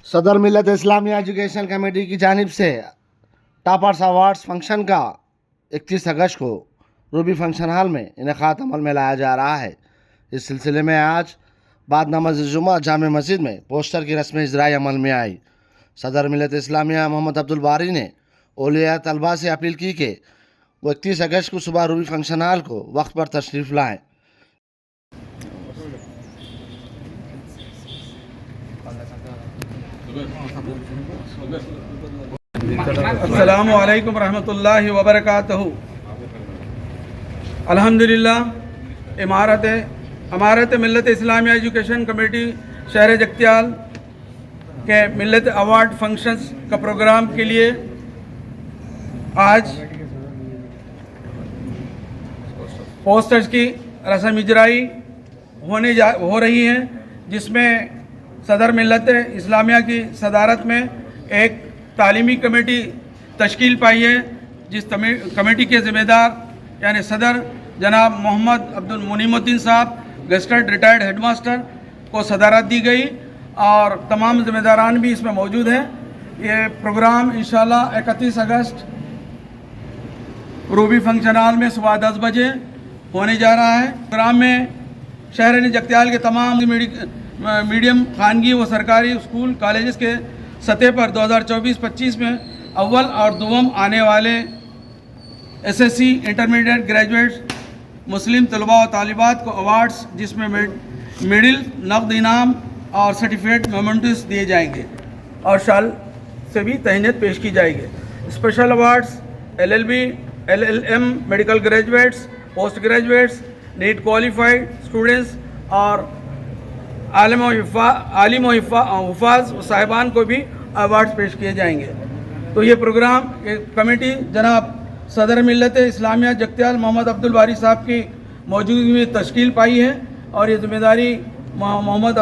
صدر ملت اسلامیہ education committee کی جانب سے ٹاپرز ایوارڈز فنکشن کا 31 اگست کو روبی فنکشن ہال میں انعقاد عمل میں لایا جا رہا ہے۔ اس سلسلے میں آج بعد نماز جمعہ جامع مسجد میں پوسٹر کی رسم اجرائی عمل میں آئی۔ صدر ملت اسلامیہ محمد عبدالباری نے اولیاء طلباء سے اپیل کی کہ وہ 31 اگست کو صبح روبی فنکشن ہال کو وقت پر تشریف لائیں۔ السلام علیکم ورحمۃ اللہ وبرکاتہ۔ الحمدللہ امارت ملت اسلامیہ ایجوکیشن کمیٹی شہر جگتیال کے ملت ایوارڈ فنکشنز کا پروگرام کے لیے آج پوسٹرز کی رسم اجرائی ہو رہی ہے، جس میں صدر ملت اسلامیہ کی صدارت میں ایک تعلیمی کمیٹی تشکیل پائی ہے، جس کمیٹی کے ذمہ دار یعنی صدر جناب محمد عبدالمنعم الدین صاحب گزٹڈ ریٹائرڈ ہیڈ ماسٹر کو صدارت دی گئی، اور تمام ذمہ داران بھی اس میں موجود ہیں۔ یہ پروگرام انشاءاللہ 31 اگست روبی فنکشن ہال میں صبح 10 بجے ہونے جا رہا ہے۔ پروگرام میں شہر جگتیال کے تمام میڈیم خانگی و سرکاری اسکول کالجز کے سطح پر 2024-25 میں اول اور دوم آنے والے SSC انٹرمیڈیٹ گریجویٹ مسلم طلباء و طالبات کو ایوارڈز، جس میں میڈل، نقد انعام اور سرٹیفکیٹ میمنٹوز دیے جائیں گے اور شال سے بھی تہنیت پیش کی جائے گی۔ Special awards LLB LLM medical graduates, post graduates, NET qualified students اور عالم و حفاظ و صاحبان کو بھی ایوارڈز پیش کیے جائیں گے۔ تو یہ پروگرام کمیٹی جناب صدر ملت اسلامیہ جگتیال محمد عبدالباری صاحب کی موجودگی میں تشکیل پائی ہے، اور یہ ذمہ داری محمد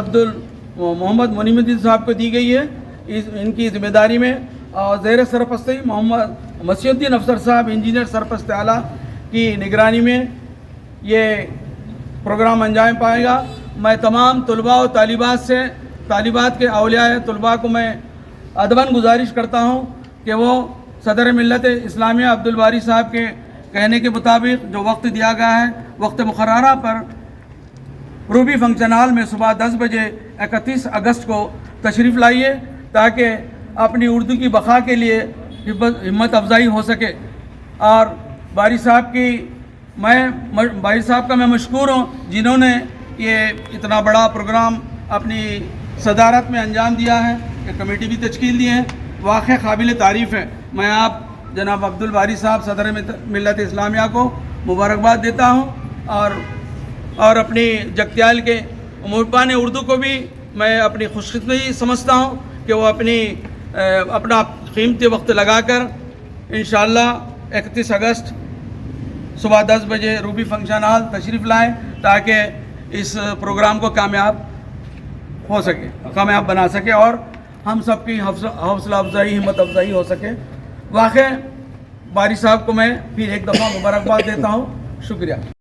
منعم الدین صاحب کو دی گئی ہے۔ ان کی ذمہ داری میں زیر سرپرستی محمد مسیح الدین افسر صاحب انجینئر سرپرست اعلیٰ کی نگرانی میں یہ پروگرام انجام پائے گا۔ میں تمام طلباء و طالبات کے اولیاء طلباء کو میں ادباً گزارش کرتا ہوں کہ وہ صدر ملت اسلامیہ عبدالباری صاحب کے کہنے کے مطابق جو وقت دیا گیا ہے، وقت مقررہ پر روبی فنکشن ہال میں صبح 10 بجے 31 اگست کو تشریف لائیے، تاکہ اپنی اردو کی بقا کے لیے ہمت افزائی ہو سکے۔ اور باری صاحب کا میں مشکور ہوں، جنہوں نے یہ اتنا بڑا پروگرام اپنی صدارت میں انجام دیا ہے، یہ کمیٹی بھی تشکیل دی ہے، واقع قابل تعریف ہے۔ میں آپ جناب عبدالباری صاحب صدر ملت اسلامیہ کو مبارکباد دیتا ہوں، اور اپنی جگتیال کے محبان اردو کو بھی میں اپنی خوش قسمتی سمجھتا ہوں کہ وہ اپنا قیمتی وقت لگا کر انشاءاللہ 31 اگست صبح 10 بجے روبی فنکشن ہال تشریف لائیں، تاکہ اس پروگرام کو کامیاب بنا سکے اور ہم سب کی حوصلہ افزائی، ہمت افزائی ہو سکے۔ واقع باری صاحب کو میں پھر ایک دفعہ مبارکباد دیتا ہوں۔ شکریہ۔